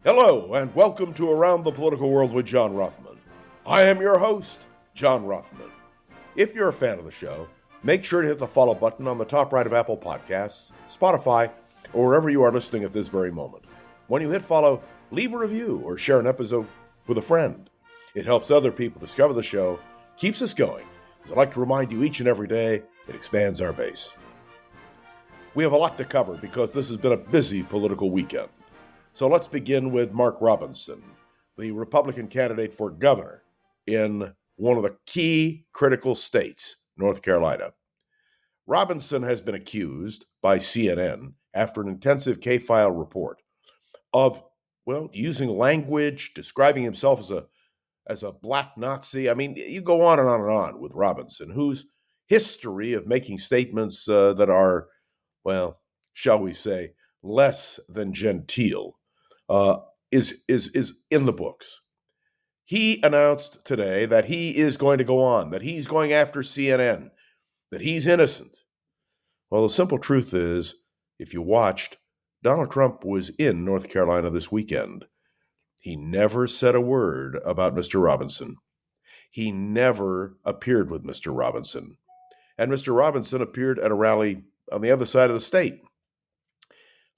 Hello, and welcome to Around the Political World with John Rothman. I am your host, John Rothman. If you're a fan of the show, make sure to hit the follow button on the top right of Apple Podcasts, Spotify, or wherever you are listening at this very moment. When you hit follow, leave a review or share an episode with a friend. It helps other people discover the show, keeps us going. As I like to remind you each and every day, it expands our base. We have a lot to cover because this has been a busy political weekend. So let's begin with Mark Robinson, the Republican candidate for governor in one of the key critical states, North Carolina. Robinson has been accused by CNN after an intensive K-file report of, using language, describing himself as a black Nazi. I mean, you go on and on and on with Robinson, whose history of making statements that are, shall we say, less than genteel is in the books. He announced today that he is going to go on, that he's going after CNN, that he's innocent. Well, the simple truth is, if you watched, Donald Trump was in North Carolina this weekend. He never said a word about Mr. Robinson. He never appeared with Mr. Robinson. And Mr. Robinson appeared at a rally on the other side of the state.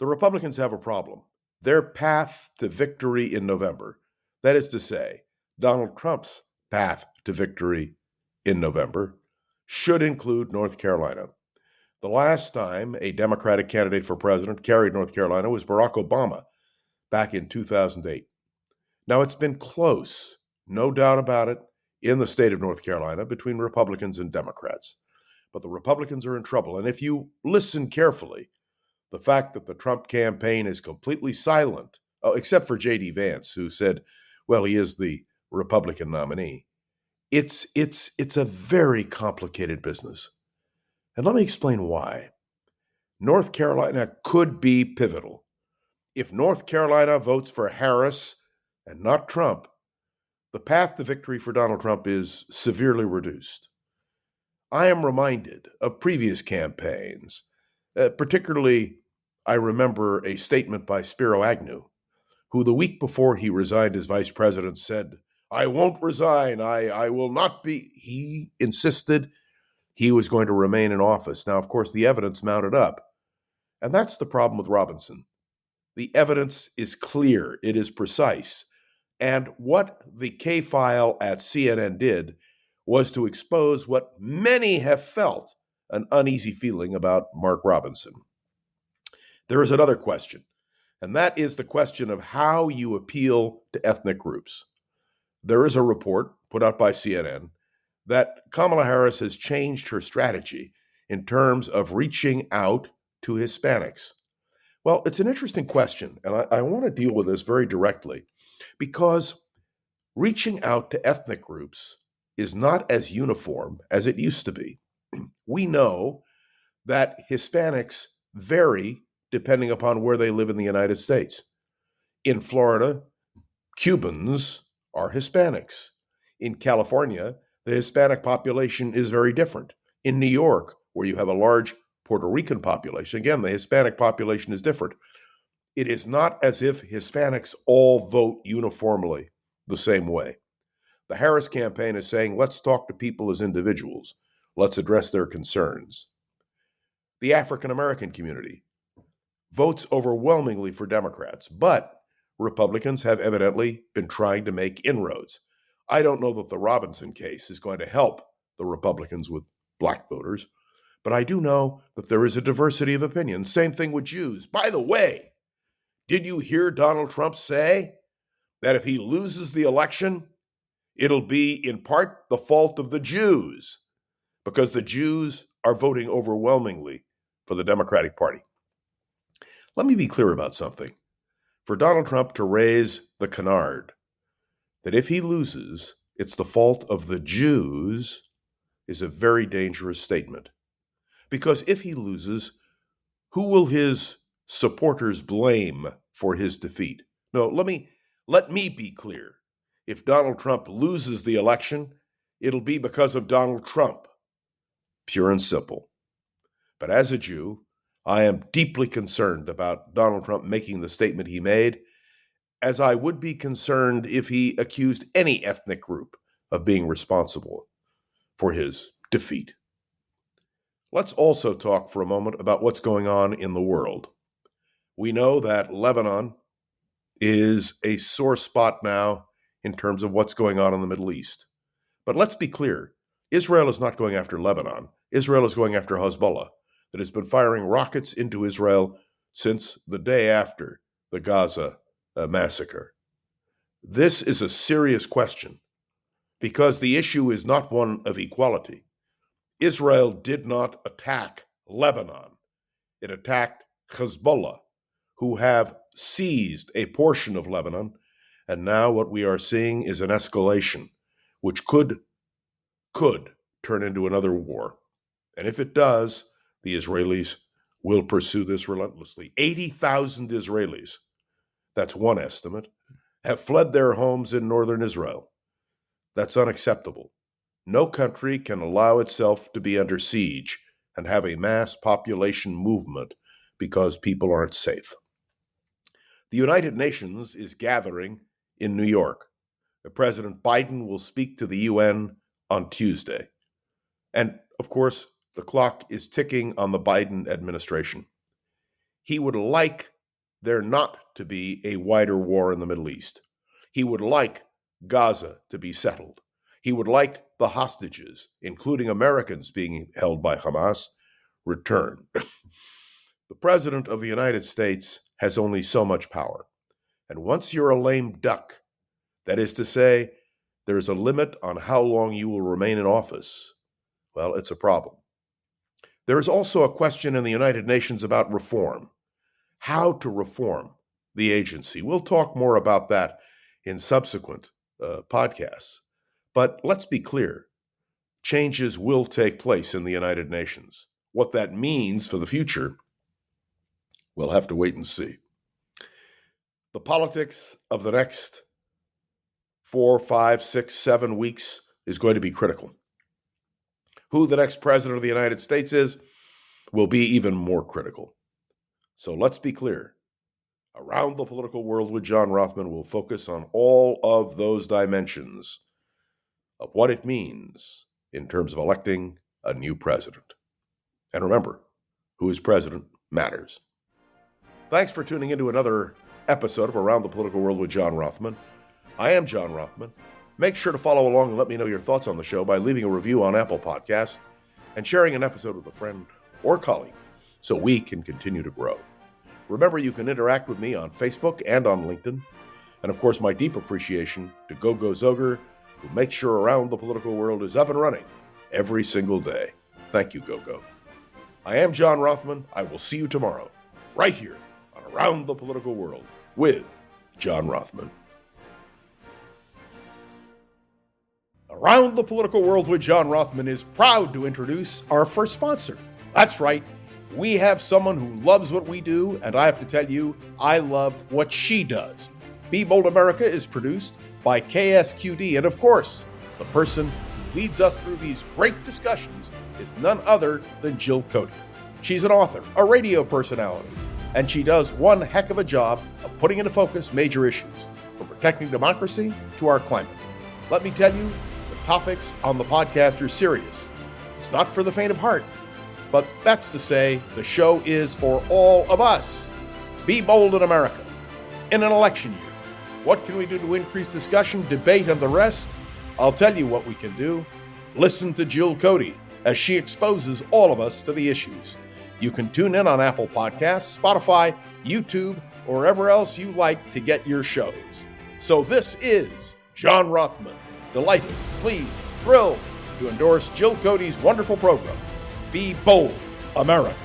The Republicans have a problem. Their path to victory in November, that is to say, Donald Trump's path to victory in November, should include North Carolina. The last time a Democratic candidate for president carried North Carolina was Barack Obama back in 2008. Now, it's been close, no doubt about it, in the state of North Carolina between Republicans and Democrats. But the Republicans are in trouble. And if you listen carefully, the fact that the Trump campaign is completely silent, except for J.D. Vance, who said, he is the Republican nominee. It's a very complicated business. And let me explain why. North Carolina could be pivotal. If North Carolina votes for Harris and not Trump, the path to victory for Donald Trump is severely reduced. I am reminded of previous campaigns. Particularly, I remember a statement by Spiro Agnew, who the week before he resigned as vice president said, "I won't resign, I will not be." He insisted he was going to remain in office. Now, of course, the evidence mounted up. And that's the problem with Robinson. The evidence is clear, it is precise. And what the K-file at CNN did was to expose what many have felt an uneasy feeling about Mark Robinson. There is another question, and that is the question of how you appeal to ethnic groups. There is a report put out by CNN that Kamala Harris has changed her strategy in terms of reaching out to Hispanics. Well, it's an interesting question, and I want to deal with this very directly, because reaching out to ethnic groups is not as uniform as it used to be. We know that Hispanics vary depending upon where they live in the United States. In Florida, Cubans are Hispanics. In California, the Hispanic population is very different. In New York, where you have a large Puerto Rican population, again, the Hispanic population is different. It is not as if Hispanics all vote uniformly the same way. The Harris campaign is saying, let's talk to people as individuals. Let's address their concerns. The African American community votes overwhelmingly for Democrats, but Republicans have evidently been trying to make inroads. I don't know that the Robinson case is going to help the Republicans with black voters, but I do know that there is a diversity of opinion. Same thing with Jews. By the way, did you hear Donald Trump say that if he loses the election, it'll be in part the fault of the Jews, because the Jews are voting overwhelmingly for the Democratic Party? Let me be clear about something. For Donald Trump to raise the canard that if he loses, it's the fault of the Jews is a very dangerous statement. Because if he loses, who will his supporters blame for his defeat? No, let me be clear. If Donald Trump loses the election, it'll be because of Donald Trump. Pure and simple. But as a Jew, I am deeply concerned about Donald Trump making the statement he made, as I would be concerned if he accused any ethnic group of being responsible for his defeat. Let's also talk for a moment about what's going on in the world. We know that Lebanon is a sore spot now in terms of what's going on in the Middle East. But let's be clear, Israel is not going after Lebanon. Israel is going after Hezbollah, that has been firing rockets into Israel since the day after the Gaza massacre. This is a serious question because the issue is not one of equality. Israel did not attack Lebanon. It attacked Hezbollah, who have seized a portion of Lebanon, and now what we are seeing is an escalation, which could turn into another war. And if it does, the Israelis will pursue this relentlessly. 80,000 Israelis, that's one estimate, have fled their homes in northern Israel. That's unacceptable. No country can allow itself to be under siege and have a mass population movement because people aren't safe. The United Nations is gathering in New York. President Biden will speak to the UN on Tuesday. And, of course, the clock is ticking on the Biden administration. He would like there not to be a wider war in the Middle East. He would like Gaza to be settled. He would like the hostages, including Americans being held by Hamas, returned. The President of the United States has only so much power. And once you're a lame duck, that is to say, there's a limit on how long you will remain in office, well, it's a problem. There is also a question in the United Nations about reform. How to reform the agency. We'll talk more about that in subsequent podcasts. But let's be clear, changes will take place in the United Nations. What that means for the future, we'll have to wait and see. The politics of the next 4, 5, 6, 7 weeks is going to be critical. Who the next president of the United States is will be even more critical. So let's be clear. Around the Political World with John Rothman will focus on all of those dimensions of what it means in terms of electing a new president. And remember, who is president matters. Thanks for tuning into another episode of Around the Political World with John Rothman. I am John Rothman. Make sure to follow along and let me know your thoughts on the show by leaving a review on Apple Podcasts and sharing an episode with a friend or colleague so we can continue to grow. Remember, you can interact with me on Facebook and on LinkedIn. And of course, my deep appreciation to Go-Go Zoger, who makes sure Around the Political World is up and running every single day. Thank you, Go-Go. I am John Rothman. I will see you tomorrow, right here on Around the Political World with John Rothman. Around the Political World with John Rothman is proud to introduce our first sponsor. That's right. We have someone who loves what we do, and I have to tell you, I love what she does. Be Bold America is produced by KSQD, and of course, the person who leads us through these great discussions is none other than Jill Cody. She's an author, a radio personality, and she does one heck of a job of putting into focus major issues, from protecting democracy to our climate. Let me tell you, the topics on the podcast are serious. It's not for the faint of heart, but that's to say the show is for all of us. Be bold in America. In an election year, what can we do to increase discussion, debate, and the rest? I'll tell you what we can do. Listen to Jill Cody as she exposes all of us to the issues. You can tune in on Apple Podcasts, Spotify, YouTube, or wherever else you like to get your shows. So this is John Rothman, delighted, pleased, thrilled to endorse Jill Cody's wonderful program, Be Bold, America.